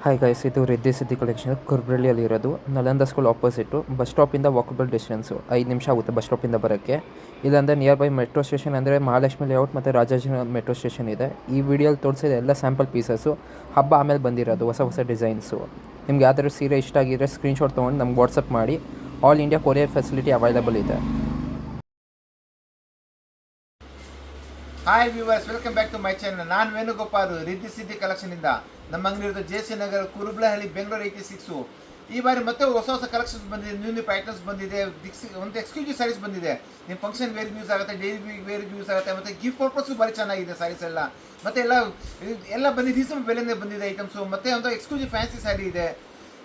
Hi guys, ಇದು ರಿದ್ದಿ ಸಿದ್ದಿ collection ಕುರ್ಬ್ರಳ್ಳಿಯಲ್ಲಿ ಇರೋದು. Nalanda school opposite. ಬಸ್ ಸ್ಟಾಪಿಂದ ವಾಕಬಲ್ ಡಿಸ್ಟೆನ್ಸು 5 ನಿಮಿಷ ಆಗುತ್ತೆ ಬಸ್ ಸ್ಟಾಪಿಂದ ಬರೋಕ್ಕೆ. ಇಲ್ಲಾಂದರೆ ನಿಯರ್ ಬೈ ಮೆಟ್ರೋ ಸ್ಟೇಷನ್ ಅಂದರೆ ಮಹಾಲಕ್ಷ್ಮಿ ಲೇಔಟ್ ಮತ್ತು ರಾಜಾಜಿನಗರ ಮೆಟ್ರೋ ಸ್ಟೇಷನ್ ಇದೆ. ಈ ವಿಡಿಯೋಲಿ ತೋರಿಸಿದ ಎಲ್ಲ ಸ್ಯಾಂಪಲ್ ಪೀಸಸ್ಸು ಹಬ್ಬ ಆಮೇಲೆ ಬಂದಿರೋದು ಹೊಸ ಡಿಸೈನ್ಸು. ನಿಮ್ಗೆ ಯಾವ್ದಾದ್ರು ಸೀರೆ ಇಷ್ಟ ಆಗಿದ್ರೆ ಸ್ಕ್ರೀನ್ಶಾಟ್ ತೊಗೊಂಡು ನಮ್ಗೆ ವಾಟ್ಸಪ್ ಮಾಡಿ. All India courier facility available ಇದೆ. Hi viewers, welcome back to my channel. ನಾನು ವೇಣುಗೋಪಾಲ್, ರಿದ್ದಿ ಸಿದ್ದಿ ಕಲೆಕ್ಷನಿಂದ. ನಮ್ಮ ಅಂಗಡಿ ಇರೋದು JC ನಗರ, ಕುರುಬ್ಲಹಳ್ಳಿ, ಬೆಂಗಳೂರು 86. ಈ ಬಾರಿ ಮತ್ತೆ ಹೊಸ ಕಲೆಕ್ಷನ್ಸ್ ಬಂದಿದೆ, ನ್ಯೂ ಪ್ಯಾಟರ್ನ್ಸ್ ಬಂದಿದೆ, ಒಂದು ಎಕ್ಸ್ಕ್ಲೂಸಿವ್ ಸ್ಯಾರೀಸ್ ಬಂದಿದೆ. ನಿಮ್ಮ ಫಂಕ್ಷನ್ ವೇರ್ಗೆ ಯೂಸ್ ಆಗುತ್ತೆ, ಡೈಲಿ ವೇರ್ಗೆ ಯೂಸ್ ಆಗುತ್ತೆ, ಮತ್ತು ಗಿಫ್ಟ್ ಪರ್ಪಸ್ಸು ಭಾರಿ ಚೆನ್ನಾಗಿದೆ ಸ್ಯಾರೀಸ್ ಎಲ್ಲ. ಮತ್ತು ಎಲ್ಲ ಬಂದಿದೆ, ರೀಸನಬಲ್ ಬೆಲೆನೇ ಬಂದಿದೆ ಐಟಮ್ಸು. ಮತ್ತು ಒಂದು ಎಕ್ಸ್ಕ್ಲೂಸಿವ್ ಫ್ಯಾನ್ಸಿ ಸ್ಯಾರಿ ಇದೆ.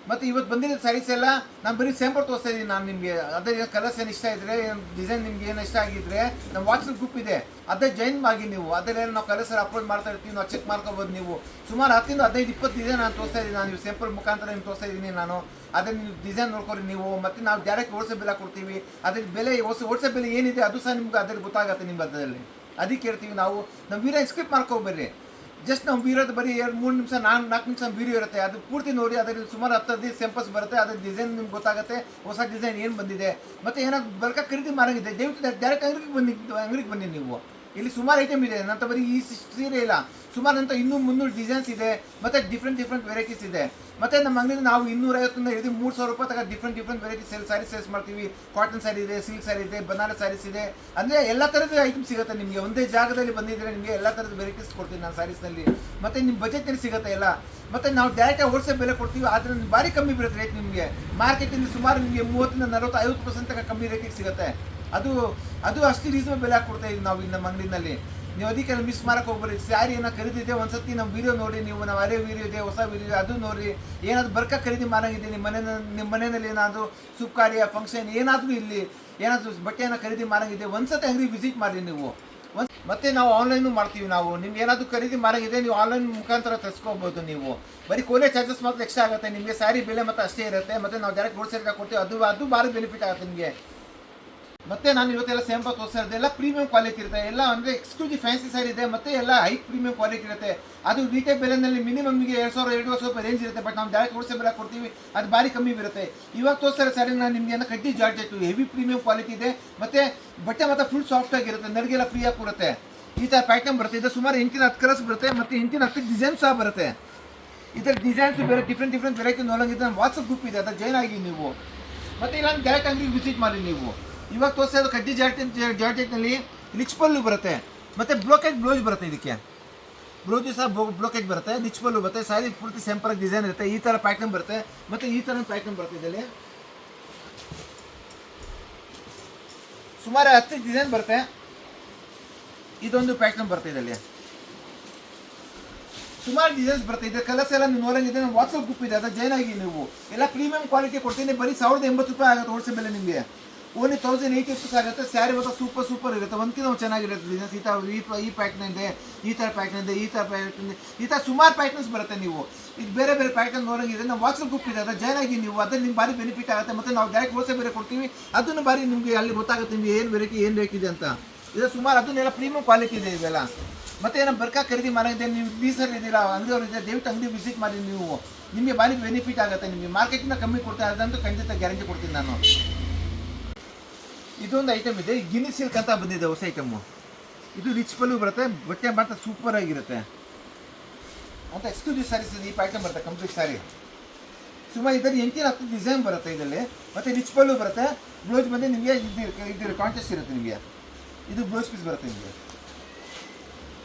ಮತ್ತು ಇವತ್ತು ಬಂದಿರೋ ಸ್ಯಾರೀಸ್ ಎಲ್ಲ ನಾನು ಬರೀ ಸ್ಯಾಂಪಲ್ ತೋರಿಸ್ತಾ ಇದ್ದೀನಿ. ನಾನು ನಿಮಗೆ ಅದೇ ಕಲರ್ಸ್ ಏನು ಇಷ್ಟ ಇದ್ದರೆ, ಡಿಸೈನ್ ನಿಮ್ಗೆ ಏನು ಇಷ್ಟ ಆಗಿದ್ರೆ ನಮ್ಮ ವಾಟ್ಸಪ್ ಗ್ರೂಪ್ ಇದೆ, ಅದೇ ಜಾಯಿನ್ ಆಗಿ ನೀವು. ಅದರಲ್ಲಿ ನಾವು ಕಲರ್ಸ್ ಅಪ್ಲೋಡ್ ಮಾಡ್ತಾ ಇರ್ತೀವಿ, ನಾವು ಚೆಕ್ ಮಾಡ್ಕೋಬೋದು. ನೀವು ಸುಮಾರು 10 15 ಡಿಸೈನ್ ನಾನು ತೋರಿಸ್ತಾ ಇದ್ದೀನಿ. ನಾನು ಸ್ಯಾಂಪಲ್ ಮುಖಾಂತರ ನಿಮ್ಗೆ ತೋರಿಸ್ತಾ ಇದ್ದೀನಿ ನಾನು. ಅದೇ ನೀವು ಡಿಸೈನ್ ನೋಡ್ಕೊರಿ ನೀವು. ಮತ್ತು ನಾವು ಡೈರೆಕ್ಟ್ ಹೋಲ್ಸೇಲ್ ಬೆಲೆ ಕೊಡ್ತೀವಿ. ಅದ್ರ ಬೆಲೆ ಹೋಲ್ಸೇಲ್ ಬೆಲೆ ಏನಿದೆ ಅದು ಸಹ ನಿಮ್ಗೆ ಅದ್ರಲ್ಲಿ ಗೊತ್ತಾಗುತ್ತೆ ನಿಮ್ಮ ಅದರಲ್ಲಿ. ಅದಕ್ಕೆ ಹೇಳ್ತೀವಿ ನಾವು. ನಮ್ಮ ವೀಡಿಯೋ ಸ್ಕಿಪ್ ಮಾಡ್ಕೊಬರ್ರಿ. ಜಸ್ಟ್ ನಾವು ಇರೋದು ಬರೀ 2-3 ನಿಮಿಷ 4 ನಿಮಿಷ ವೀಡಿಯೋ ಇರುತ್ತೆ. ಅದು ಪೂರ್ತಿ ನೋಡಿ. ಅದರಲ್ಲಿ ಸುಮಾರು 10 ಸ್ಯಾಂಪಲ್ಸ್ ಬರುತ್ತೆ. ಅದ್ರ ಡಿಸೈನ್ ನಿಮ್ಗೆ ಗೊತ್ತಾಗುತ್ತೆ, ಹೊಸ ಡಿಸೈನ್ ಏನು ಬಂದಿದೆ. ಮತ್ತು ಏನಾದ್ರು ಬಲ್ಕ ಖರೀದಿ ಮಾರಾಗಿದೆ, ದಯವಿಟ್ಟು ಡೈರೆಕ್ಟ್ ಅಂಗಡಿಗೆ ಬನ್ನಿ ನೀವು. ಇಲ್ಲಿ ಸುಮಾರು ಐಟಮ್ ಇದೆ. ನಂತರ ಬರೀ ಈ ಸೀರೆ ಇಲ್ಲ, ಸುಮಾರು ನಂತರ 200-300 ಡಿಸೈನ್ಸ್ ಇದೆ. ಮತ್ತು ಡಿಫ್ರೆಂಟ್ ವೆರೈಟೀಸ್ ಇದೆ. ಮತ್ತು ನಮ್ಮ ಅಂಗಡಿಯಲ್ಲಿ ನಾವು 250 ಹಿಡಿದು 3,000 ರೂಪಾಯಿ ತನಕ ಡಿಫ್ರೆಂಟ್ ವೆರೈಟೀಸ್ ಸೇಲ್ಸ್ ಮಾಡ್ತೀವಿ. ಕಾಟನ್ ಸ್ಯಾರಿ ಇದೆ, ಸಿಲ್ಕ್ ಸ್ಯಾರಿ ಇದೆ, ಬನಾರಸ್ ಸ್ಯಾರೀಸ್ ಇದೆ. ಅಂದರೆ ಎಲ್ಲ ಥರದ ಐಟಮ್ ಸಿಗುತ್ತೆ ನಿಮಗೆ. ಒಂದೇ ಜಾಗದಲ್ಲಿ ಬಂದಿದ್ದರೆ ನಿಮಗೆ ಎಲ್ಲ ಥರದ ವೆರೈಟೀಸ್ ಕೊಡ್ತೀನಿ ನಾನು ಸ್ಯಾರೀಸ್ನಲ್ಲಿ. ಮತ್ತು ನಿಮ್ಮ ಬಜೆಟ್ನಲ್ಲಿ ಸಿಗುತ್ತೆ ಎಲ್ಲ. ಮತ್ತು ನಾವು ಡೈರೆಕ್ಟಾಗಿ ಹೋಲ್ಸೇಲ್ ಬೆಲೆ ಕೊಡ್ತೀವಿ. ಆದರೆ ಭಾರಿ ಕಮ್ಮಿ ಬರುತ್ತೆ ರೇಟ್ ನಿಮಗೆ. ಮಾರ್ಕೆಟಿಂದ ಸುಮಾರು ನಿಮಗೆ 30-40-50% ತನಕ ಕಮ್ಮಿ ರೇಟಿಗೆ ಸಿಗುತ್ತೆ. ಅದು ಅಷ್ಟು ರೀಸನಬಲ್ ಬೆಲೆ ಹಾಕಿ ಕೊಡ್ತಾ ಇದ್ದೀವಿ ನಾವು ನಮ್ಮ ಅಂಗಡಿನಲ್ಲಿ. ನೀವು ಅದಕ್ಕೆಲ್ಲ ಮಿಸ್ ಮಾಡೋಕೆ ಹೋಗ್ಬರಿ. ಸ್ಯಾರಿ ಏನೋ ಖರೀದಿದೆ, ಒಂದ್ಸತಿ ನಮ್ಮ ವೀಡಿಯೋ ನೋಡಿ ನೀವು. ನಾವು ಹಳೆ ವೀಡಿಯೋ ಇದೆ, ಹೊಸ ವೀಡಿಯೋ ಅದು ನೋಡಿ. ಏನಾದರೂ ಬರ್ಕ ಖರೀದಿ ಮಾಡೋಂಗಿದೆ ನಿಮ್ಮ ಮನೆಯಲ್ಲಿ, ಏನಾದರೂ ಶುಭ ಕಾರ್ಯ ಫಂಕ್ಷನ್ ಏನಾದರೂ ಇಲ್ಲಿ ಏನಾದರೂ ಬಟ್ಟೆಯನ್ನು ಖರೀದಿ ಮಾಡೋಂಗಿದೆ, ಒಂದ್ಸತಿ ಅಂಗಡಿ ವಿಸಿಟ್ ಮಾಡಿ ನೀವು. ಮತ್ತೆ ನಾವು ಆನ್ಲೈನು ಮಾಡ್ತೀವಿ ನಾವು. ನಿಮ್ಗೆ ಏನಾದರೂ ಖರೀದಿ ಮಾಡೋಂಗಿದೆ, ನೀವು ಆನ್ಲೈನ್ ಮುಖಾಂತರ ತರಿಸ್ಕೋಬೋದು ನೀವು. ಬರೀ ಕೊರಿಯರ್ ಚಾರ್ಜಸ್ ಮಾತ್ರ ಎಕ್ಸ್ಟ್ರಾ ಆಗುತ್ತೆ ನಿಮಗೆ. ಸ್ಯಾರಿ ಬೆಲೆ ಮತ್ತು ಅಷ್ಟೇ ಇರುತ್ತೆ. ಮತ್ತು ನಾವು ಡೈರೆಕ್ಟ್ ಹೋಲ್ಸೇಲ್ಗೆ ಕೊಡ್ತೀವಿ. ಅದು ಭಾರಿ ಬೆನಿಫಿಟ್ ಆಗುತ್ತೆ ನಿಮಗೆ. ಮತ್ತು ನಾನು ಇವತ್ತೆಲ್ಲ ಸ್ಯಾಂಪಲ್ ತೋರಿಸಿರೋದು ಎಲ್ಲ ಪ್ರೀಮಿಯಂ ಕ್ವಾಲಿಟಿ ಇರುತ್ತೆ. ಎಲ್ಲ ಅಂದರೆ ಎಕ್ಸ್ಕ್ಲೂಸಿವ್ ಫ್ಯಾನ್ಸಿ ಸ್ಯಾರಿ ಇದೆ, ಮತ್ತು ಎಲ್ಲ ಹೈ ಪ್ರೀಮಿಯಂ ಕ್ವಾಲಿಟಿ ಇರುತ್ತೆ. ಅದು ರೀಟೇಲ್ ಬೆಲೆನಲ್ಲಿ ಮಿನಿಮಮ್ಗೆ 2,000-2,500 ರೂಪಾಯಿ ರೇಂಜ್ ಇರುತ್ತೆ. ಬಟ್ ನಾವು ಡೈರೆಕ್ಟ್ ಹೋಲ್ಸೇಲ್ ಬೆಲೆ ಕೊಡ್ತೀವಿ, ಅದು ಭಾರಿ ಕಮ್ಮಿ ಇರುತ್ತೆ. ಇವಾಗ ತೋರಿಸಿರೋ ಸ್ಯಾರಿ ನಾನು ನಿಮಗೆ ಕಡ್ಡಿ ಜಾರ್ಜೆಟ್ ಹೆವಿ ಪ್ರೀಮಿಯಂ ಕ್ವಾಲಿಟಿ ಇದೆ. ಮತ್ತು ಬಟ್ಟೆ ಮತ್ತು ಫುಲ್ ಸಾಫ್ಟ್ ಆಗಿರುತ್ತೆ, ನರಿಗೆಲ್ಲ ಫ್ರೀಯಾಗಿ ಕೊಡುತ್ತೆ. ಈ ಥರ ಪ್ಯಾಟರ್ನ್ ಬರುತ್ತೆ. ಇದು ಸುಮಾರು 8-10 ಕಲರ್ಸ್ ಬರುತ್ತೆ, ಮತ್ತು 8-10 ಡಿಸೈನ್ ಸಹ ಬರುತ್ತೆ. ಈ ಥರ ಡಿಸೈನ್ಸ್ ಬೇರೆ ಡಿಫ್ರೆಂಟ್ ವೆರೈಟಿ ನೋಡೋಂಗಿದ್ರೆ ನಮ್ಮ ವಾಟ್ಸಪ್ ಗ್ರೂಪ್ ಇದೆ, ಅದು ಜಾಯ್ನ್ ಆಗಿ ನೀವು. ಮತ್ತು ಇಲ್ಲ ಡೈರೆಕ್ಟ್ ಅಂಗಡಿಗೆ ವಿಸಿಟ್ ಮಾಡಿ ನೀವು. ಇವಾಗ ತೋರಿಸೋದು ಕಡ್ಡಿ ಜಾರ್ಜೆಟ್ನಲ್ಲಿ ರಿಚ್ ಪಲ್ಲು ಬರುತ್ತೆ, ಮತ್ತು ಬ್ಲೋಕೆಟ್ ಬ್ಲೌಸ್ ಬರುತ್ತೆ. ಇದಕ್ಕೆ ಬ್ಲೌಸು ಸಹ ಬ್ಲೋಕೆಟ್ ಬರುತ್ತೆ, ರಿಚ್ ಪಲ್ಲು ಬರುತ್ತೆ. ಸ್ಯಾರಿ ಪೂರ್ತಿ ಸಿಂಪಲ್ ಡಿಸೈನ್ ಇರುತ್ತೆ. ಈ ಥರ ಪ್ಯಾಟರ್ನ್ ಬರುತ್ತೆ, ಮತ್ತು ಈ ಥರ ಪ್ಯಾಟರ್ನ್ ಬರುತ್ತೆ. ಇದರಲ್ಲಿ ಸುಮಾರು 10 ಡಿಸೈನ್ ಬರುತ್ತೆ. ಇದೊಂದು ಪ್ಯಾಟರ್ನ್ ಬರುತ್ತೆ. ಇದರಲ್ಲಿ ಸುಮಾರು ಡಿಸೈನ್ಸ್ ಬರುತ್ತೆ. ಇದೆ ಕಲರ್ಸ್ ಎಲ್ಲ ನೀವು ನೋಡೋಂಗಿದೆ, ನಮ್ಮ ವಾಟ್ಸಪ್ ಗ್ರೂಪ್ ಇದೆ, ಅದು ಜಾಯ್ನ್ ಆಗಿ ನೀವು. ಎಲ್ಲ ಪ್ರೀಮಿಯಂ ಕ್ವಾಲಿಟಿ ಕೊಡ್ತೀನಿ. ಬರೀ 1,080 ರೂಪಾಯಿ ಆಗುತ್ತೆ ಹೋಲ್ಸೇಲ್ ಬೆಲೆ ನಿಮಗೆ. ಓನ್ಲಿ 1,080 ರೂಪಾಯಿ ಆಗುತ್ತೆ. ಸ್ಯಾರಿ ಮತ್ತು ಸೂಪರ್ ಇರುತ್ತೆ. ಒಂದ್ಕಿಂತ ಚೆನ್ನಾಗಿರುತ್ತೆ ಡಿಸೈನ್ಸ್. ಈ ಪ್ಯಾಟರ್ನ್ ಇದೆ, ಈ ಥರ ಪ್ಯಾಟರ್ನ್ ಇದೆ, ಈ ಥರ ಸುಮಾರು ಪ್ಯಾಟರ್ನ್ಸ್ ಬರುತ್ತೆ. ನೀವು ಇದು ಬೇರೆ ಪ್ಯಾಟರ್ನ್ ನೋಡೋಂಗಿದೆ, ನಮ್ಮ ವಾಟ್ಸಪ್ ಗ್ರೂಪ್ ಇದೆ, ಅದು ಜಾಯ್ನ್ ಆಗಿ ನೀವು. ಅದ್ರಲ್ಲಿ ನಿಮ್ಗೆ ಭಾರಿ ಬೆನಿಫಿಟ್ ಆಗುತ್ತೆ. ಮತ್ತು ನಾವು ಡೈರೆಕ್ಟ್ ಹೋಲ್ಸೇಲ್ ಬೆಲೆ ಕೊಡ್ತೀವಿ, ಅದನ್ನು ಭಾರಿ ನಿಮಗೆ ಅಲ್ಲಿ ಗೊತ್ತಾಗುತ್ತೆ ನಿಮಗೆ ಏನು ವೆರೈಟಿ ಏನು ರೇಟ್ ಇದೆ ಅಂತ. ಇದು ಸುಮಾರು ಅದನ್ನೆಲ್ಲ ಪ್ರೀಮಿಯಂ ಕ್ವಾಲಿಟಿ ಇದೆ ಇವೆಲ್ಲ. ಮತ್ತು ಏನೋ ಬರ್ಕ ಖರೀದಿ ಮಾಡೋಂಗಿದೆ, ನೀವು ಬೀಸರ್ ಇದ್ದೀರಾ, ಅಂಗಡಿಯವರು ಇದೆ, ದಯವಿಟ್ಟು ಅಂಗಡಿ ವಿಸಿಟ್ ಮಾಡಿ ನೀವು. ನಿಮಗೆ ಭಾರಿ ಬೆನಿಫಿಟ್ ಆಗುತ್ತೆ. ನಿಮಗೆ ಮಾರ್ಕೆಟಿಂದ ಕಮ್ಮಿ ಕೊಡ್ತಾರೆ, ಅದಂತೂ ಖಂಡಿತ ಗ್ಯಾರಂಟಿ ಕೊಡ್ತೀನಿ ನಾನು. ಇದೊಂದು ಐಟಮ್ ಇದೆ, ಗಿನಿ ಸಿಲ್ಕ್ ಅಂತ ಬಂದಿದೆ ಹೊಸ ಐಟಮು. ಇದು ರಿಚ್ ಪಲ್ಲು ಬರುತ್ತೆ, ಬಟ್ಟೆ ಮಾತ್ರ ಸೂಪರ್ ಆಗಿರುತ್ತೆ ಅಂತ. ಎಕ್ಸ್ಕ್ಲೂಸಿವ್ ಸ್ಯಾರೀಸ್ ಇದೆ. ಈ ಪ್ಯಾಟರ್ನ್ ಬರುತ್ತೆ ಕಂಪ್ಲೀಟ್ ಸ್ಯಾರಿ. ಸುಮಾರು ಇದರಲ್ಲಿ 8-10 ಡಿಸೈನ್ ಬರುತ್ತೆ ಇದರಲ್ಲಿ. ಮತ್ತು ರಿಚ್ ಪಲ್ಲು ಬರುತ್ತೆ. ಬ್ಲೌಸ್ ಬಂದು ನಿಮಗೆ ಇದು ಕಾಂಟ್ರಾಸ್ಟ್ ಇರುತ್ತೆ ನಿಮಗೆ. ಇದು ಬ್ಲೌಸ್ ಪೀಸ್ ಬರುತ್ತೆ ನಿಮಗೆ.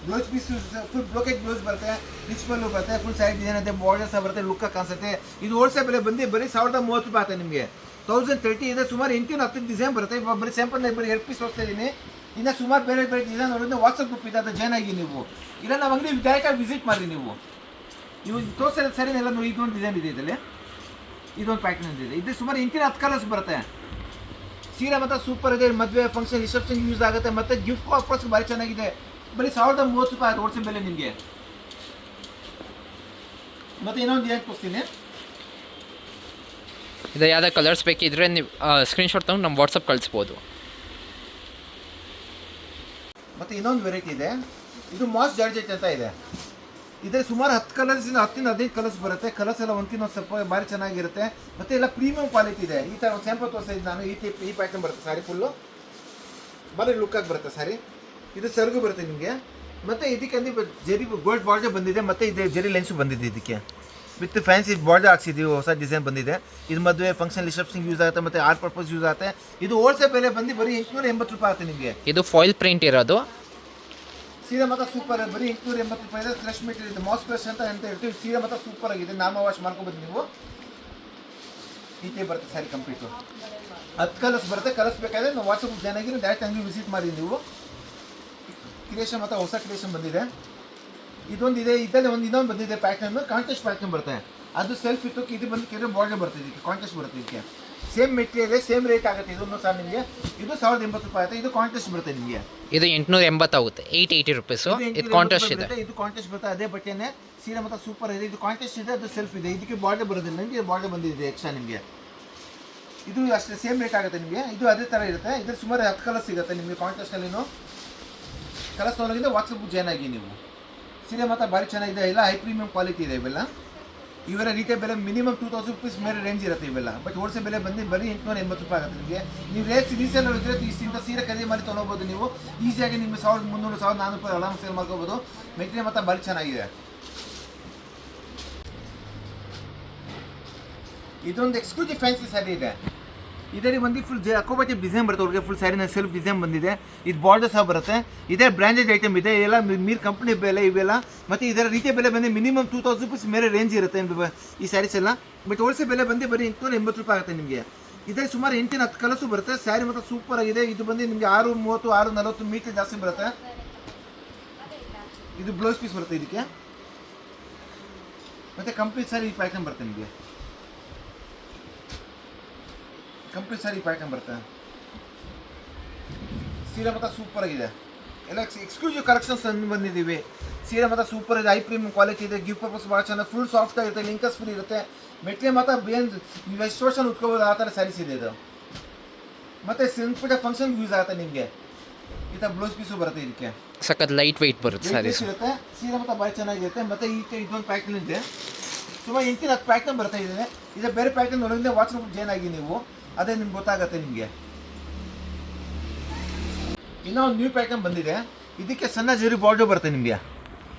ಬ್ಲೌಸ್ ಪೀಸ್ ಫುಲ್ ಬ್ಲೋಕೆಟ್ ಬ್ಲೌಸ್ ಬರುತ್ತೆ, ರಿಚ್ ಪಲ್ಲು ಬರುತ್ತೆ, ಫುಲ್ ಸ್ಯಾರಿ ಡಿಸೈನ್ ಇದೆ, ಬಾರ್ಡರ್ ಸಹ ಬರುತ್ತೆ, ಲುಕ್ ಕಾಣಿಸುತ್ತೆ. ಇದು ಹೋಲ್ಸೇಲ್ ಬೆಲೆ ಬಂದು ಬರೀ 1,030 ರೂಪಾಯಿ ಆಗುತ್ತೆ ನಿಮಗೆ. 1,030 ಇದೆ. ಸುಮಾರು 8-10 ಡಿಸೈನ್ ಬರುತ್ತೆ. ಬರೀ ಸ್ಯಾಂಪಲ್ ಬರೀ 2 ಪೀಸ್ ಹೋಗ್ತಾ ಇದ್ದೀನಿ. ಇನ್ನು ಸುಮಾರು ಬೇರೆ ಡಿಸೈನ್ ನೋಡಿದ್ರೆ ವಾಟ್ಸಪ್ ಗ್ರೂಪ್ ಇದೆ, ಅದು ಜಾಯ್ನ್ ಆಗಿ ನೀವು. ಇಲ್ಲ ನಾವು ಅಂಗಡಿ ಡೈರೆಕ್ಟಾಗಿ ವಿಸಿಟ್ ಮಾಡಿ ನೀವು. ಇವು ತೋರಿಸೋ ಸರಿನೆಲ್ಲ ನೋಡಿ. ಇದೊಂದು ಡಿಸೈನ್ ಇದೆ, ಇದರಲ್ಲಿ ಇದೊಂದು ಪ್ಯಾಟರ್ನ್ ಇದೆ. ಇದು ಸುಮಾರು 8-10 ಕಲರ್ಸ್ ಬರುತ್ತೆ. ಸೀರೆ ಮತ್ತು ಸೂಪರ್ ಇದೆ. ಮದುವೆ ಫಂಕ್ಷನ್ ರಿಸೆಪ್ಷನ್ಗೆ ಯೂಸ್ ಆಗುತ್ತೆ. ಮತ್ತು ಗಿಫ್ಟ್ ಪರ್ಪಸ್ಗೆ ಭಾರಿ ಚೆನ್ನಾಗಿದೆ. ಬರೀ 1,030 ರೂಪಾಯಿ ಆಗುತ್ತೆ ಹೋಲ್ಸೇಲ್ ಬೆಲೆ ನಿಮಗೆ. ಮತ್ತು ಇನ್ನೊಂದು ಏನು ತೋರಿಸ್ತೀನಿ. ಇದು ಯಾವುದೇ ಕಲರ್ಸ್ ಬೇಕಿದ್ರೆ ನೀವು ಸ್ಕ್ರೀನ್ಶಾಟ್ ತೊಗೊಂಡು ನಮ್ಮ ವಾಟ್ಸಪ್ ಕಳಿಸ್ಬೋದು. ಮತ್ತು ಇನ್ನೊಂದು ವೆರೈಟಿ ಇದೆ, ಇದು ಮಾಸ್ ಜಾರ್ಜೆಟ್ ಅಂತ ಇದೆ. ಇದರಲ್ಲಿ ಸುಮಾರು 10 ಕಲರ್ಸಿಂದ 10-15 ಕಲರ್ಸ್ ಬರುತ್ತೆ. ಕಲರ್ಸ್ ಎಲ್ಲ ಒಂದ್ಕಿಂತ ಸ್ವಲ್ಪ ಭಾರಿ ಚೆನ್ನಾಗಿರುತ್ತೆ. ಮತ್ತು ಎಲ್ಲ ಪ್ರೀಮಿಯಂ ಕ್ವಾಲಿಟಿ ಇದೆ. ಈ ಥರ ಒಂದು ಸ್ಯಾಂಪಲ್ ತೋರಿಸ್ತಾ ನಾನು ಈ ಪ್ಯಾಟರ್ನ್ ಬರುತ್ತೆ ಸಾರಿ ಫುಲ್ಲು ಭಾರಿ ಲುಕ್ಕಾಗಿ ಬರುತ್ತೆ ಸಾರಿ. ಇದು ಸೆರಗು ಬರುತ್ತೆ ನಿಮಗೆ. ಮತ್ತು ಇದಕ್ಕೆ ಅಂದರೆ ಜರಿ ಗೋಲ್ಡ್ ಬಾರ್ಡರ್ ಬಂದಿದೆ. ಮತ್ತು ಇದು ಜರಿ ಲೆನ್ಸು ಬಂದಿದೆ ಇದಕ್ಕೆ ವಿತ್ ಫ್ಯಾನ್ಸಿ ಬಾರ್ಡರ್ ಹಾಕ್ಸಿದ್ದೀವಿ. ಹೊಸ ಡಿಸೈನ್ ಬಂದಿದೆ. ಇದು ಮದುವೆ ಫಂಕ್ಷನ್ ರಿಸೆಪ್ಷನ್ಗೆ ಯೂಸ್ ಆಗುತ್ತೆ ಮತ್ತು ಆರ್ಟ್ ಪರ್ಪಸ್ ಯೂಸ್ ಆಗುತ್ತೆ. ಇದು ಹೋಲ್ಸೇಲ್ ಬೆಲೆ ಬಂದು ಬರೀ 880 ರೂಪಾಯಿ ಆಗುತ್ತೆ ನಿಮಗೆ. ಇದು ಫಾಯಿಲ್ ಪ್ರಿಂಟ್ ಇರೋದು ಸೀರೆ ಮಾತ್ರ ಸೂಪರ್ ಬರೀ 880 ರೂಪಾಯಿ ಇದೆ. ಕ್ರಶ್ ಮೆಟೀರಿಯಲ್ ಇದೆ. ಮಾಸ್ ಕ್ರಶ್ ಅಂತ ಹೇಳ್ತೀವಿ. ಸೀರೆ ಮಾತ್ರ ಸೂಪರ್ ಆಗಿದೆ. ನಾರ್ಮಲ್ ವಾಶ್ ಮಾಡ್ಕೊಬೋದು ನೀವು. ಈಟೇ ಬರುತ್ತೆ ಸ್ಯಾರಿ ಕಂಪ್ಲೀಟು. 10 ಕಲರ್ಸ್ ಬರುತ್ತೆ. ಕಲರ್ಸ್ ಬೇಕಾದರೆ ನಾವು ವಾಟ್ಸಪ್ ಜಾಯ್ನ್ ಆಗಿ ಡೈರೆಕ್ಟ್ ಅಂಗಡಿ ವಿಸಿಟ್ ಮಾಡಿ ನೀವು. ಕ್ರಿಯೇಷನ್ ಮಾತ್ರ ಹೊಸ ಕ್ರಿಯೇಷನ್ ಬಂದಿದೆ. ಇದೊಂದು ಇದೆ. ಇದರಲ್ಲಿ ಇನ್ನೊಂದು ಬಂದಿದೆ ಪ್ಯಾಟರ್ನ್ ಕಾಂಟ್ರಾಸ್ಟ್ ಪ್ಯಾಟರ್ನ್ ಬರುತ್ತೆ. ಅದು ಸೆಲ್ಫ್ ಇತ್ತು. ಇದು ಬಂದು ಕೆಲವು ಬಾರ್ಡರ್ ಬರುತ್ತೆ. ಇದಕ್ಕೆ ಕಾಂಟ್ರಾಸ್ಟ್ ಬರುತ್ತೆ. ಇದಕ್ಕೆ ಸೇಮ್ ಮೆಟೀರಿಯಲ್ ಸೇಮ್ ರೇಟ್ ಆಗುತ್ತೆ. ಇದನ್ನು ಸಹ ನಿಮಗೆ ಇದು 1080 ರೂಪಾಯಿ ಆಗುತ್ತೆ. ಇದು ಕಾಂಟ್ರಾಸ್ಟ್ ಬರುತ್ತೆ ನಿಮಗೆ. ಇದು 880 ಆಗುತ್ತೆ. 880 ರುಪೀಸು. ಇದು ಕಾಂಟ್ರಾಸ್ಟ್ ಇದೆ. ಇದು ಕಾಂಟ್ರಾಸ್ಟ್ ಬರುತ್ತೆ. ಅದೇ ಬಟ್ಟೆನೇ ಸೀರೆ ಮಾತ್ರ ಸೂಪರ್ ಇದೆ. ಇದು ಕಾಂಟ್ರಾಸ್ಟ್ ಇದೆ. ಅದು ಸೆಲ್ಫ್ ಇದೆ. ಇದಕ್ಕೆ ಬಾರ್ಡರ್ ಬರೋದಿಲ್ಲ. ನಿಮಗೆ ಬಾರ್ಡರ್ ಬಂದಿದೆ ಎಕ್ಸ್ಟ್ರಾ ನಿಮಗೆ. ಇದು ಅಷ್ಟೇ ಸೇಮ್ ರೇಟ್ ಆಗುತ್ತೆ ನಿಮಗೆ. ಇದು ಅದೇ ಥರ ಇರುತ್ತೆ. ಇದ್ರ ಸುಮಾರು 10 ಕಲರ್ಸ್ ಸಿಗುತ್ತೆ ನಿಮಗೆ ಕಾಂಟ್ರಾಸ್ಟಲ್ಲಿನೂ. ಕಲರ್ಸ್ ತೊಗೊಂಡಿಂದ ವಾಟ್ಸಪ್ ಜಾಯ್ನ್ ಆಗಿ ನೀವು. ಸೀರೆ ಮಾತ್ರ ಭಾರಿ ಚೆನ್ನಾಗಿದೆ. ಎಲ್ಲ ಹೈ ಪ್ರೀಮಿಯಂ ಕ್ವಾಲಿಟಿ ಇದೆ ಇವೆಲ್ಲ. ಇವರ ರೀಟೇಲ್ ಬೆಲೆ ಮಿನಿಮಮ್ 2000 ರುಪೀಸ್ ಮೇಲೆ ರೇಂಜ್ ಇರುತ್ತೆ ಇವೆಲ್ಲ. ಬಟ್ ಹೋಲ್ಸೇಲ್ ಬೆಲೆ ಬಂದು ಬರೀ 880 ರೂಪಾಯಿ ಆಗುತ್ತೆ ನಿಮಗೆ. ನೀವು ರೀಸೇಲರ್ ಇದ್ದರೆ ಇಂಥ ಸೀರೆ ಖರೀದಿ ಮಾಡಿ ತೊಗೊಬೋದು ನೀವು. ಈಸಿಯಾಗಿ ನಿಮಗೆ 1300 1400 ರೂಪಾಯಿ ಆರಾಮ್ ಸೇಲ್ ಮಾಡ್ಕೋಬೋದು. ಮೆಟೀರಿಯಲ್ ಮಾತ್ರ ಭಾರಿ ಚೆನ್ನಾಗಿದೆ. ಇದೊಂದು ಎಕ್ಸ್ಕ್ಲೂಸಿವ್ ಫ್ಯಾನ್ಸಿ ಸ್ಯಾರಿ ಇದೆ. ಇದರಲ್ಲಿ ಬಂದು ಫುಲ್ ಅಕೋಬಾಟಿಕ್ ಡಿಸೈನ್ ಬರುತ್ತೆ. ಅವ್ರಿಗೆ ಫುಲ್ ಸ್ಯಾರಿನ ಸೆಲ್ಫ್ ಡಿಸೈನ್ ಬಂದಿದೆ. ಇದು ಬಾರ್ಡರ್ ಸಹ ಬರುತ್ತೆ. ಇದೇ ಬ್ರ್ಯಾಂಡೆಡ್ ಐಟಮ್ ಇದೆ. ಎಲ್ಲ ಮೀರ್ ಕಂಪ್ನಿ ಬೆಲೆ ಇವೆಲ್ಲ. ಮತ್ತು ಇದರ ರೀತಿಯ ಬೆಲೆ ಬಂದು ಮಿನಿಮಮ್ 2000 ರುಪೀಸ್ ಮೇಲೆ ರೇಂಜ್ ಇರುತ್ತೆ ಈ ಸ್ಯಾರೀಸ್ ಎಲ್ಲ. ಬಟ್ ಹೋಲ್ಸೇಲ್ ಬೆಲೆ ಬಂದು ಬರೀ 880 ರೂಪಾಯಿ ಆಗುತ್ತೆ ನಿಮಗೆ. ಇದರಲ್ಲಿ ಸುಮಾರು 8-10 ಕಲರ್ಸು ಬರುತ್ತೆ. ಸ್ಯಾರಿ ಮಾತ್ರ ಸೂಪರ್ ಆಗಿದೆ. ಇದು ಬಂದು ನಿಮಗೆ 630 640 ಮೀಟರ್ ಜಾಸ್ತಿ ಬರುತ್ತೆ. ಇದು ಬ್ಲೌಸ್ ಪೀಸ್ ಬರುತ್ತೆ ಇದಕ್ಕೆ. ಮತ್ತು ಕಂಪ್ಲೀಟ್ ಸ್ಯಾರಿ ಈ ಪ್ಯಾಟರ್ನ್ ಬರುತ್ತೆ ನಿಮಗೆ. ಕಂಪ್ಲೀಟ್ ಸ್ಯಾರಿ ಪ್ಯಾಟರ್ನ್ ಬರುತ್ತೆ. ಸೀರೆ ಮಾತ್ರ ಸೂಪರ್ ಆಗಿದೆ. ಎಲ್ಲ ಎಕ್ಸ್ಕ್ಲೂಸಿವ್ ಕಲೆಕ್ಷನ್ಸ್ ಬಂದಿದ್ದೀವಿ. ಸೀರೆ ಮಾತ್ರ ಸೂಪರ್ ಇದೆ. ಹೈ ಪ್ರೀಮಿಯಂ ಕ್ವಾಲಿಟಿ ಇದೆ. ಗಿಫ್ಟ್ ಪರ್ಪಸ್ ಭಾಳ ಚೆನ್ನಾಗಿ ಫುಲ್ ಸಾಫ್ಟ್ ಆಗಿರುತ್ತೆ. ಲಿಂಕಸ್ ಫ್ರೀ ಇರುತ್ತೆ. ಮೆಟೀರಿಯಲ್ ಮಾತ್ರ ನೀವು ಎಷ್ಟು ವರ್ಷ ಉಟ್ಕೋಬೋದು ಆ ಥರ ಸ್ಯಾರೀಸ್ ಇದೆ ಇದು. ಮತ್ತು ಸಿಂಪಲ್ ಫಂಕ್ಷನ್ಗೆ ಯೂಸ್ ಆಗುತ್ತೆ ನಿಮಗೆ. ಈ ಥರ ಬ್ಲೌಸ್ ಪೀಸು ಬರುತ್ತೆ ಇದಕ್ಕೆ. ಸಖತ್ ಲೈಟ್ ವೆಯ್ಟ್ ಬರುತ್ತೆ ಸ್ಯಾರೀಸ್ ಇರುತ್ತೆ. ಸೀರೆ ಮಾತ್ರ ಭಾಳ ಚೆನ್ನಾಗಿರುತ್ತೆ. ಮತ್ತು ಇದೊಂದು ಪ್ಯಾಟರ್ನ್ ಇದೆ. ಸುಮಾರು 8-10 ಪ್ಯಾಟರ್ನ್ ಬರ್ತಾ ಇದೆ. ಇದು ಬೇರೆ ಪ್ಯಾಟರ್ನ್ ನೋಡಿದ್ರೆ ವಾಟ್ಸಪ್ ಜಾಯ್ನ್ ಆಗಿ ನೀವು. ಅದೇ ನಿಮ್ಗೆ ಗೊತ್ತಾಗುತ್ತೆ ನಿಮಗೆ. ಇನ್ನೊಂದು ನ್ಯೂ ಪ್ಯಾಟರ್ನ್ ಬಂದಿದೆ. ಇದಕ್ಕೆ ಸಣ್ಣ ಜರಿ ಬಾರ್ಡರ್ ಬರುತ್ತೆ ನಿಮಗೆ.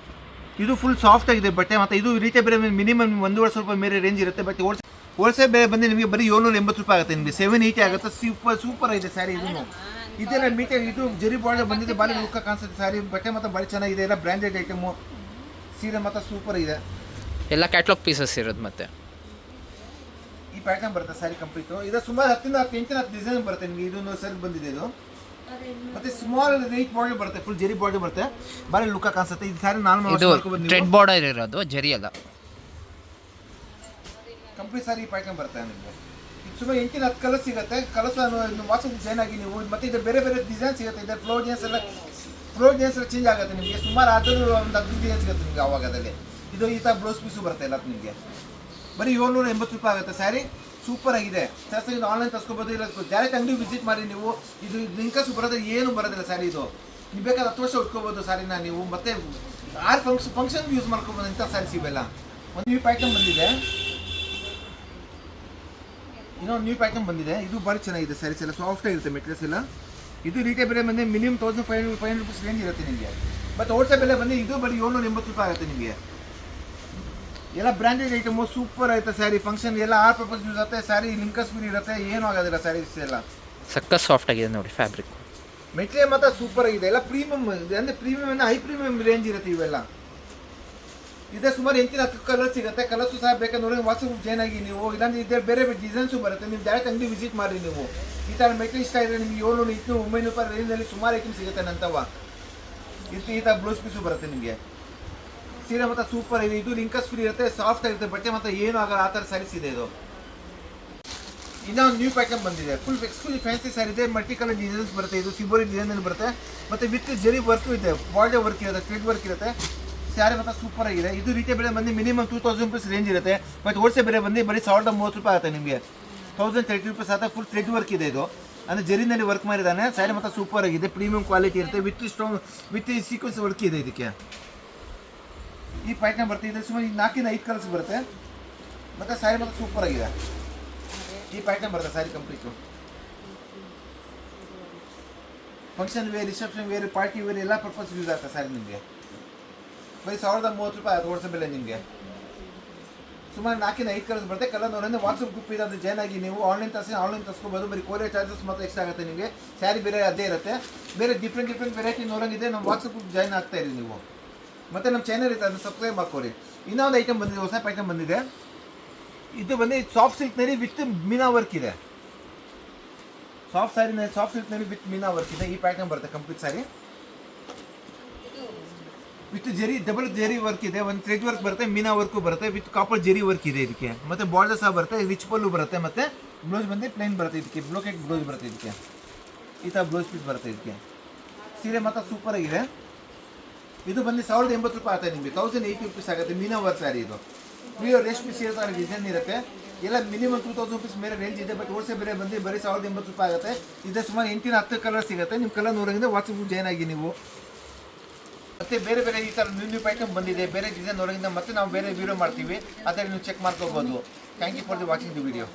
ಇದು ಫುಲ್ ಸಾಫ್ಟ್ ಆಗಿದೆ ಬಟ್ಟೆ. ಮತ್ತು ಇದು ರೀಟೇಲ್ ಬೆಲೆ ಮಿನಿಮಮ್ 150 ರೂಪಾಯಿ ಮೇಲೆ ರೇಂಜ್ ಇರುತ್ತೆ. ಬಟ್ ಹೋಲ್ಸೇಲ್ ಬೆಲೆ ಬಂದು ನಿಮಗೆ ಬರೀ 780 ರೂಪಾಯಿ ಆಗುತ್ತೆ ನಿಮಗೆ. 780 ಆಗುತ್ತೆ. ಸೂಪರ್ ಇದೆ ಸ್ಯಾರಿ. ಇದನ್ನು ಇದೆಲ್ಲ ಮೀಟರ್ ಇದು ಜರಿ ಬಾರ್ಡರ್ ಬಂದಿದೆ. ಭಾರಿ ಲುಕ್ಕ ಕಾಣಿಸುತ್ತೆ ಸ್ಯಾರಿ. ಬಟ್ಟೆ ಮಾತ್ರ ಭಾರಿ ಚೆನ್ನಾಗಿದೆ. ಎಲ್ಲ ಬ್ರ್ಯಾಂಡೆಡ್ ಐಟಮು. ಸೀರೆ ಮಾತ್ರ ಸೂಪರ್ ಇದೆ. ಎಲ್ಲ ಕ್ಯಾಟ್ಲಾಗ್ ಪೀಸಸ್ ಇರೋದು. ಮತ್ತು ಈ ಪ್ಯಾಟರ್ನ್ ಬರುತ್ತೆ ಸ್ಯಾರಿ ಕಂಪ್ಲೀಟು. ಇದು ಸುಮಾರು 10-10 ಡಿಸೈನ್ ಬರುತ್ತೆ ನಿಮಗೆ. ಇದೊಂದು ಸೆಲ್ಫ್ ಬಂದಿದೆ ಇದು. ಮತ್ತೆ ಸ್ಮಾಲ್ ರೇಟ್ ಬಾರ್ಡರ್ ಬರುತ್ತೆ. ಫುಲ್ ಜರಿ ಬಾರ್ಡರ್ ಬರುತ್ತೆ. ಭಾರಿ ಲುಕ್ಕ ಕಾಣಿಸುತ್ತೆ. ಇದು ಸ್ಯಾರಿ ಇದು ಥ್ರೆಡ್ ಬಾರ್ಡರ್ ಇರೋದು ಜರಿ ಅಲ್ಲ. ಕಂಪ್ಲೀಟ್ ಸ್ಯಾರಿ ಈ ಪ್ಯಾಟರ್ನ್ ಬರುತ್ತೆ ನಿಮಗೆ. ಇದು ಸುಮಾರು 8-10 ಕಲರ್ ಸಿಗುತ್ತೆ. ಕಲರ್ಸ್ ವಾಟ್ಸಪ್ ಜಾಯ್ನ್ ಆಗಿ ನೀವು. ಮತ್ತು ಇದು ಬೇರೆ ಬೇರೆ ಡಿಸೈನ್ ಸಿಗುತ್ತೆ. ಇದು ಫ್ಲೋರ್ ಡಿಸೈನ್ಸ್ ಎಲ್ಲ ಚೇಂಜ್ ಆಗುತ್ತೆ ನಿಮಗೆ. ಸುಮಾರು ಆದರೂ ಒಂದು 10 ಡಿಸೈನ್ ಸಿಗುತ್ತೆ ನಿಮಗೆ ಆವಾಗ ಅದರಲ್ಲಿ. ಇದು ಈ ಥರ ಬ್ಲೌಸ್ ಪೀಸು ಬರುತ್ತೆ ಎಲ್ಲ ನಿಮಗೆ. ಬರೀ 780 ರೂಪಾಯಿ ಆಗುತ್ತೆ ಸ್ಯಾರಿ. ಸೂಪರ್ ಆಗಿದೆ. ಜಾಸ್ತಿ ಆನ್ಲೈನ್ ತರಿಸ್ಕೋಬೋದು. ಇಲ್ಲ ಡೈರೆಕ್ಟ್ ಅಂಗಡಿ ವಿಸಿಟ್ ಮಾಡಿ ನೀವು. ಇದು ಲಿಂಕಸ್ ಬರೋದು ಏನು ಬರೋದಿಲ್ಲ ಸ್ಯಾರಿ. ಇದು ನೀವು ಬೇಕಾದ್ರೆ 10 ವರ್ಷ ಉಟ್ಕೋಬೋದು ಸ್ಯಾರಿನ ನೀವು. ಮತ್ತೆ ಫಂಕ್ಷನ್ಗೆ ಯೂಸ್ ಮಾಡ್ಕೋಬೋದು ಇಂಥ ಸ್ಯಾರೀಸ್ ಇವೆಲ್ಲ. ಒಂದು ನ್ಯೂ ಪ್ಯಾಟರ್ನ್ ಬಂದಿದೆ. ಇನ್ನೊಂದು ನ್ಯೂ ಪ್ಯಾಟರ್ನ್ ಬಂದಿದೆ. ಇದು ಭಾರಿ ಚೆನ್ನಾಗಿದೆ. ಸ್ಯಾರೀಸ್ ಎಲ್ಲ ಸಾಫ್ಟ್ ಆಗಿರುತ್ತೆ ಮೆಟೀರಿಯಲ್ಸ್ ಎಲ್ಲ. ಇದು ರೀಟೇಲ್ ಬೆಲೆ ಬಂದು ಮಿನಿಮಮ್ 1500 ರೂಪೀಸ್ ರೇಂಜ್ ಇರುತ್ತೆ ನಿಮಗೆ. ಬಟ್ ಹೋಲ್ಸೇಲ್ ಬೆಲೆ ಬಂದು ಇದು ಬರೀ 780 ರೂಪಾಯಿ ಆಗುತ್ತೆ ನಿಮಗೆ. ಎಲ್ಲ ಬ್ರ್ಯಾಂಡೆಡ್ ಐಟಮು. ಸೂಪರ್ ಆಗುತ್ತೆ ಸ್ಯಾರಿ. ಫಂಕ್ಷನ್ ಎಲ್ಲ ಆರ್ ಪರ್ಪಸ್ ಯೂಸ್ ಆಗುತ್ತೆ. ಸ್ಯಾರಿ ಲಿಂಕಸ್ ಫ್ರೀ ಇರುತ್ತೆ. ಏನೂ ಆಗೋದಿಲ್ಲ ಸ್ಯಾರೀಸ್ ಎಲ್ಲ. ಸಖತ್ ಸಾಫ್ಟ್ ಆಗಿದೆ ನೋಡಿ ಫ್ಯಾಬ್ರಿಕ್. ಮೆಟೀರಿಯಲ್ ಮಾತ್ರ ಸೂಪರ್ ಆಗಿದೆ. ಎಲ್ಲ ಪ್ರೀಮಿಯಂ ಇದೆ. ಅಂದರೆ ಪ್ರೀಮಿಯಮ್ ಹೈ ಪ್ರೀಮಿಯಂ ರೇಂಜ್ ಇರುತ್ತೆ ಇವೆಲ್ಲ. ಇದೇ ಸುಮಾರು 8-10 ಕಲರ್ ಸಿಗುತ್ತೆ. ಕಲರ್ಸು ಸಹ ಬೇಕಾದ್ರೆ ನೋಡಿ ವಾಟ್ಸಪ್ ಜಾಯ್ನ್ ಆಗಿ ನೀವು. ಇಲ್ಲಾಂದ್ರೆ ಇದೇ ಬೇರೆ ಬೇರೆ ಡಿಸೈನ್ಸು ಬರುತ್ತೆ. ನೀವು ಡೈರೆಕ್ಟ್ ಅಂಗಡಿ ವಿಸಿಟ್ ಮಾಡಿ ನೀವು. ಈ ಥರ ಮೆಟೀರಿಯಲ್ ಇಷ್ಟ ಇದೆ ನಿಮಗೆ. 700-800-900 ರೂಪಾಯಿ ರೇಂಜಲ್ಲಿ ಸುಮಾರು ಐಟಮ್ ಸಿಗುತ್ತೆ ನಂತವ. ಈ ಥರ ಬ್ಲೌಸ್ ಪೀಸು ಬರುತ್ತೆ ನಿಮಗೆ. ಸೀರೆ ಮಾತ್ರ ಸೂಪರ್ ಇದೆ. ಇದು ಲಿಂಕಸ್ ಫ್ರೀ ಇರುತ್ತೆ. ಸಾಫ್ಟ್ ಆಗಿರುತ್ತೆ. ಬಟ್ಟೆ ಮಾತ್ರ ಏನೂ ಆಗಲ್ಲ ಆ ಥರ ಸ್ಯಾರೀಸ್ ಇದೆ ಇದು. ಇನ್ನೊಂದು ನ್ಯೂ ಪ್ಯಾಟರ್ನ್ ಬಂದಿದೆ. ಫುಲ್ ಎಕ್ಸ್ಕ್ಲೂಸಿವ್ ಫ್ಯಾನ್ಸಿ ಸ್ಯಾರಿ ಇದೆ. ಮಲ್ಟಿ ಕಲರ್ ಡಿಸೈನ್ಸ್ ಬರುತ್ತೆ. ಇದು ಸಿಬೋರಿ ಡಿಸೈನಲ್ಲಿ ಬರುತ್ತೆ. ಮತ್ತು ವಿತ್ ಜರಿ ವರ್ಕು ಇದೆ. ಬಾರ್ಡರ್ ವರ್ಕ್ ಇರುತ್ತೆ. ಥ್ರೆಡ್ ವರ್ಕ್ ಇರುತ್ತೆ. ಸ್ಯಾರಿ ಮಾತ್ರ ಸೂಪರ್ ಆಗಿದೆ. ಇದು ರೀಟೇಲ್ ಬೆಲೆ ಬಂದು ಮಿನಿಮಮ್ 2000 ರೂಪೀಸ್ ರೇಂಜ್ ಇರುತ್ತೆ. ಬಟ್ ಹೋಲ್ಸೇಲ್ ಬೆಲೆ ಬಂದು ಬರೀ 1030 ರೂಪಾಯಿ ಆಗುತ್ತೆ ನಿಮಗೆ. 1030 ರೂಪೀಸ್ ಆಗುತ್ತೆ. ಫುಲ್ ಥ್ರೆಡ್ ವರ್ಕ್ ಇದೆ ಇದು. ಅಂದರೆ ಜರಿನಲ್ಲಿ ವರ್ಕ್ ಮಾಡಿದ್ದಾನೆ. ಸ್ಯಾರಿ ಮಾತ್ರ ಸೂಪರ್ ಆಗಿದೆ. ಪ್ರೀಮಿಯಂ ಕ್ವಾಲಿಟಿ ಇರುತ್ತೆ. ವಿತ್ ಸೀಕ್ವೆನ್ಸ್ ವರ್ಕ್ ಇದೆ ಇದಕ್ಕೆ. ಈ ಪ್ಯಾಟರ್ನ್ ಬರುತ್ತೆ. ಇದು ಸುಮಾರು 4-5 ಕಲರ್ಸ್ ಬರುತ್ತೆ. ಮತ್ತು ಸ್ಯಾರಿ ಮಾತ್ರ ಸೂಪರ್ ಆಗಿದೆ. ಈ ಪ್ಯಾಟರ್ನ್ ಬರುತ್ತೆ sari complete. Function wear, reception wear, party wear ಎಲ್ಲ ಪರ್ಪಸ್ ಯೂಸ್ ಆಗ್ತದೆ ಸ್ಯಾರಿ ನಿಮಗೆ. ಬರೀ 1030 ರೂಪಾಯಿ ಅದು ಹೋಲ್ಸೇಲ್ ಬೆಲೆ ನಿಮಗೆ. ಸುಮಾರು 4-5 ಕಲರ್ಸ್ ಬರುತ್ತೆ. ಕಲರ್ ನೋಡೋದ್ರೆ ವಾಟ್ಸಪ್ ಗ್ರೂಪ್ ಇದೆ, ಅದು ಜಾಯ್ನ್ ಆಗಿ ನೀವು ಆನ್ಲೈನ್ ತರಿಸ್ಕೋಬೋದು. ಬರೀ ಕೊರಿಯರ್ ಚಾರ್ಜಸ್ ಮಾತ್ರ ಎಕ್ಸ್ಟ್ರಾ ಆಗುತ್ತೆ ನಿಮಗೆ. ಸ್ಯಾರಿ ಬೇರೆ ಅದೇ ಇರುತ್ತೆ. ಬೇರೆ ಡಿಫ್ರೆಂಟ್ ವೆರೈಟಿ ನೋಡೋಂಗಿದೆ ನಮ್ಮ ವಾಟ್ಸಪ್ ಗ್ರೂಪ್ ಜಾಯ್ನ್ ಆಗ್ತಾ ಇರಿ ನೀವು. ಮತ್ತು ನಮ್ಮ ಚಾನಲ್ ಇರುತ್ತೆ, ಅದನ್ನು ಸಬ್ಸ್ಕ್ರೈಬ್ ಮಾಡ್ಕೊರಿ. ಇನ್ನೊಂದು ಐಟಮ್ ಬಂದಿದೆ, ಹೊಸ ಐಟಮ್ ಬಂದಿದೆ. ಇದು ಬಂದು ಸಾಫ್ಟ್ ಸಿಲ್ಕ್ನಲ್ಲಿ ವಿತ್ ಮೀನಾ ವರ್ಕ್ ಇದೆ. ಸಾಫ್ಟ್ ಸಿಲ್ಕ್ನಲ್ಲಿ ವಿತ್ ಮೀನಾ ವರ್ಕ್ ಇದೆ. ಈ ಪ್ಯಾಟರ್ನ್ ಬರುತ್ತೆ complete sari with double Jerry work ಇದೆ. ಒಂದು ಥ್ರೆಡ್ ವರ್ಕ್ ಬರುತ್ತೆ, ಮೀನಾ ವರ್ಕು ಬರುತ್ತೆ, ವಿತ್ ಕಾಪರ್ ಜೆರಿ ವರ್ಕ್ ಇದೆ ಇದಕ್ಕೆ. ಮತ್ತು ಬಾರ್ಡರ್ ಸಹ ಬರುತ್ತೆ, ರಿಚ್ ಪಲ್ಲು ಬರುತ್ತೆ. ಮತ್ತು ಬ್ಲೌಸ್ ಬಂದು ಪ್ಲೇನ್ ಬರುತ್ತೆ ಇದಕ್ಕೆ. ಬ್ಲೋಕೆಟ್ ಬ್ಲೌಸ್ ಬರುತ್ತೆ ಇದಕ್ಕೆ. ಈ ಥರ ಬ್ಲೌಸ್ ಪೀಸ್ ಬರುತ್ತೆ ಇದಕ್ಕೆ. ಸೀರೆ ಮಾತ್ರ ಸೂಪರ್ ಆಗಿದೆ. ಇದು ಬಂದು 1080 ರೂಪಾಯಿ ಆಗುತ್ತೆ ನಿಮಗೆ. 1080 ರುಪೀಸ್ ಆಗುತ್ತೆ. ಮೀನಾ ವರ್ಕ್ ಸ್ಯಾರಿ ಇದು. ಪ್ಯೂರ್ ರೇಷ್ಮೆ ಸೀರೆ ಥರ ಡಿಸೈನ್ ಇರುತ್ತೆ. ಎಲ್ಲ ಮಿನಿಮಮ್ 2000 ರುಪೀಸ್ ಮೇಲೆ ರೇಂಜ್ ಇದೆ. ಬಟ್ ಹೋಲ್ಸೇಲ್ ಬೆಲೆ ಬಂದು ಬರೀ 1080 ರೂಪಾಯಿ ಆಗುತ್ತೆ. ಇದು ಸುಮಾರು 8-10 ಕಲರ್ ಸಿಗುತ್ತೆ. ನಿಮ್ಮ ಕಲರ್ ನೋಡೋಂಗಿದೆ ವಾಟ್ಸಪ್ ಜಾಯ್ನ್ ಆಗಿ ನೀವು. ಮತ್ತು ಬೇರೆ ಈ ಥರ ನ್ಯೂ ಐಟಮ್ ಬಂದಿದೆ. ಬೇರೆ ಡಿಸೈನ್ ನೋಡೋದ್ರಿಂದ ಮತ್ತೆ ನಾವು ಬೇರೆ ವೀಡಿಯೋ ಮಾಡ್ತೀವಿ, ಅದರಲ್ಲಿ ನೀವು ಚೆಕ್ ಮಾಡ್ಕೋಬೋದು. Thank you for the watching the video.